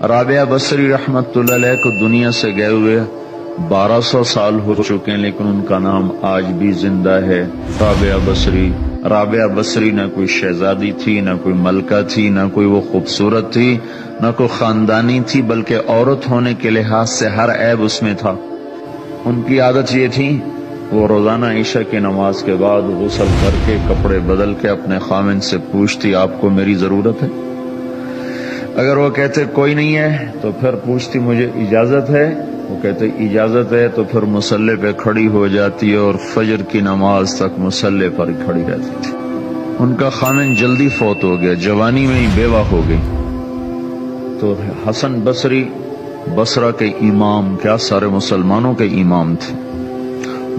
رابعہ بصری رحمت اللہ علیہ کو دنیا سے گئے ہوئے 1200 سال ہو چکے ہیں، لیکن ان کا نام آج بھی زندہ ہے، رابعہ بصری۔ رابعہ بصری نہ کوئی شہزادی تھی، نہ کوئی ملکہ تھی، نہ کوئی وہ خوبصورت تھی، نہ کوئی خاندانی تھی، بلکہ عورت ہونے کے لحاظ سے ہر عیب اس میں تھا۔ ان کی عادت یہ تھی، وہ روزانہ عشاء کی نماز کے بعد غسل کر کے کپڑے بدل کے اپنے خامن سے پوچھتی آپ کو میری ضرورت ہے؟ اگر وہ کہتے کوئی نہیں ہے تو پھر پوچھتی مجھے اجازت ہے؟ وہ کہتے اجازت ہے تو پھر مصلی پہ کھڑی ہو جاتی اور فجر کی نماز تک مصلی پر کھڑی رہتی تھی۔ ان کا خامن جلدی فوت ہو گیا، جوانی میں ہی بیوہ ہو گئی، تو حسن بصری بصرہ کے امام، کیا سارے مسلمانوں کے امام تھے،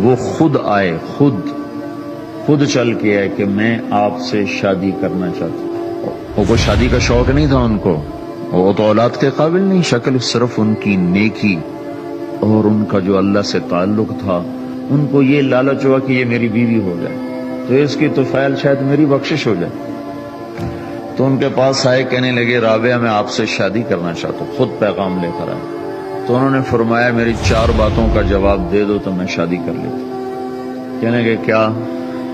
وہ خود آئے، خود چل کے آئے کہ میں آپ سے شادی کرنا چاہتا ہوں۔ وہ کوئی شادی کا شوق نہیں تھا ان کو، وہ تو اولاد کے قابل نہیں، شکل صرف ان کی نیکی اور ان کا جو اللہ سے تعلق تھا، ان کو یہ لالچ ہوا کہ یہ میری بیوی ہو جائے تو اس کی طفیل شاید میری بخشش ہو جائے۔ تو ان کے پاس آئے، کہنے لگے رابعہ میں آپ سے شادی کرنا چاہتا ہوں، خود پیغام لے کر آئے۔ تو انہوں نے فرمایا میری 4 باتوں کا جواب دے دو تو میں شادی کر لیتا۔ کہنے لگے کیا؟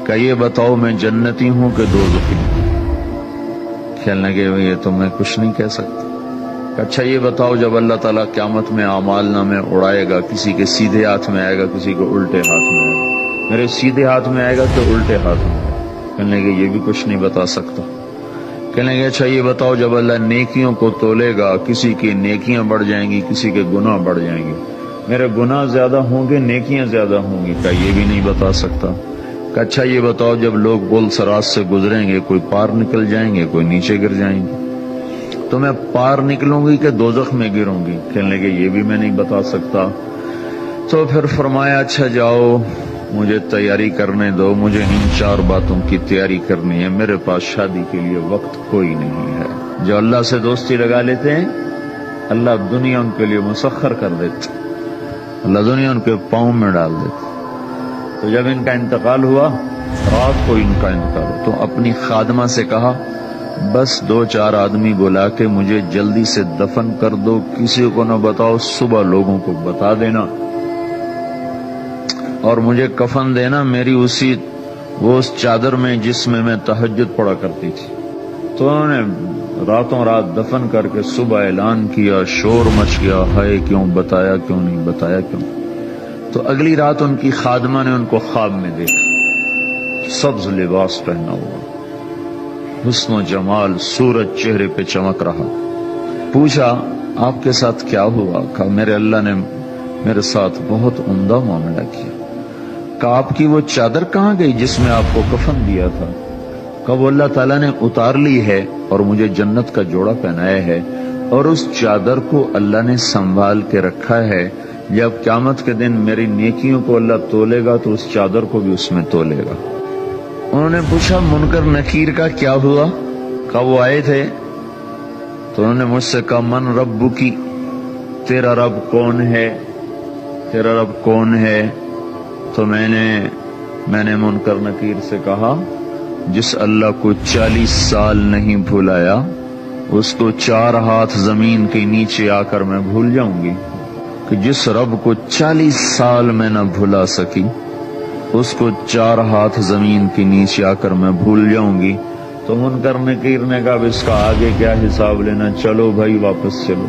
کہ یہ بتاؤ میں جنتی ہوں کہ دوزخی ہوں؟ کہنے لگے یہ تو میں کچھ نہیں کہہ سکتا۔ کہ اچھا یہ بتاؤ جب اللہ تعالیٰ قیامت میں اعمال نامے اڑائے گا، کسی کے سیدھے ہاتھ میں آئے گا، کسی کو الٹے ہاتھ میں آئے گا، میرے سیدھے ہاتھ میں آئے گا کہ الٹے ہاتھ میں آئے گا؟ کہنے لگے یہ بھی کچھ نہیں بتا سکتا۔ کہنے لگے اچھا یہ بتاؤ جب اللہ نیکیوں کو تولے گا، کسی کی نیکیاں بڑھ جائیں گی، کسی کے گناہ بڑھ جائیں گے، میرے گناہ زیادہ ہوں گے نیکیاں زیادہ ہوں گی؟ کہ یہ بھی نہیں بتا سکتا۔ کہ اچھا یہ بتاؤ جب لوگ گل سراج سے گزریں گے، کوئی پار نکل جائیں گے، کوئی نیچے گر جائیں گے، تو میں پار نکلوں گی کہ دوزخ میں گروں گی؟ کہنے لگے یہ بھی میں نہیں بتا سکتا۔ تو پھر فرمایا اچھا جاؤ مجھے تیاری کرنے دو، مجھے ان 4 باتوں کی تیاری کرنی ہے، میرے پاس شادی کے لیے وقت کوئی نہیں ہے۔ جو اللہ سے دوستی لگا لیتے ہیں اللہ دنیا ان کے لیے مسخر کر دیتے، اللہ دنیا ان کے پاؤں میں ڈال دیتے۔ تو جب ان کا انتقال ہوا، رات کو ان کا انتقال ہوا، تو اپنی خادمہ سے کہا بس 2-4 آدمی بلا کے مجھے جلدی سے دفن کر دو، کسی کو نہ بتاؤ، صبح لوگوں کو بتا دینا، اور مجھے کفن دینا میری اس چادر میں جس میں تہجد پڑا کرتی تھی۔ تو انہوں نے راتوں رات دفن کر کے صبح اعلان کیا، شور مچ گیا، ہائے کیوں بتایا، کیوں نہیں بتایا، کیوں؟ تو اگلی رات ان کی خادمہ نے ان کو خواب میں دیکھا، سبز لباس پہنا ہوا، حسن و جمال، سورج چہرے پہ چمک رہا۔ پوچھا آپ کے ساتھ کیا ہوا؟ کہا میرے اللہ نے میرے ساتھ بہت عمدہ معاملہ کیا۔ کہا آپ کی وہ چادر کہاں گئی جس میں آپ کو کفن دیا تھا؟ کہا وہ اللہ تعالیٰ نے اتار لی ہے اور مجھے جنت کا جوڑا پہنایا ہے، اور اس چادر کو اللہ نے سنبھال کے رکھا ہے، جب قیامت کے دن میری نیکیوں کو اللہ تولے گا تو اس چادر کو بھی اس میں تولے گا۔ انہوں نے پوچھا منکر نکیر کا کیا ہوا؟ کہا وہ آئے تھے تو انہوں نے مجھ سے کہا من ربکی، تیرا رب کون ہے، تیرا رب کون ہے؟ تو میں نے منکر نکیر سے کہا جس اللہ کو 40 سال نہیں بھلایا اس کو 4 ہاتھ زمین کے نیچے آ کر میں بھول جاؤں گی؟ کہ جس رب کو 40 سال میں نہ بھلا سکی اس کو 4 ہاتھ زمین کے نیچے آ کر میں بھول جاؤں گی؟ تو منکر نکیر نے کہا اب اس کا آگے کیا حساب لینا، چلو بھائی واپس چلو۔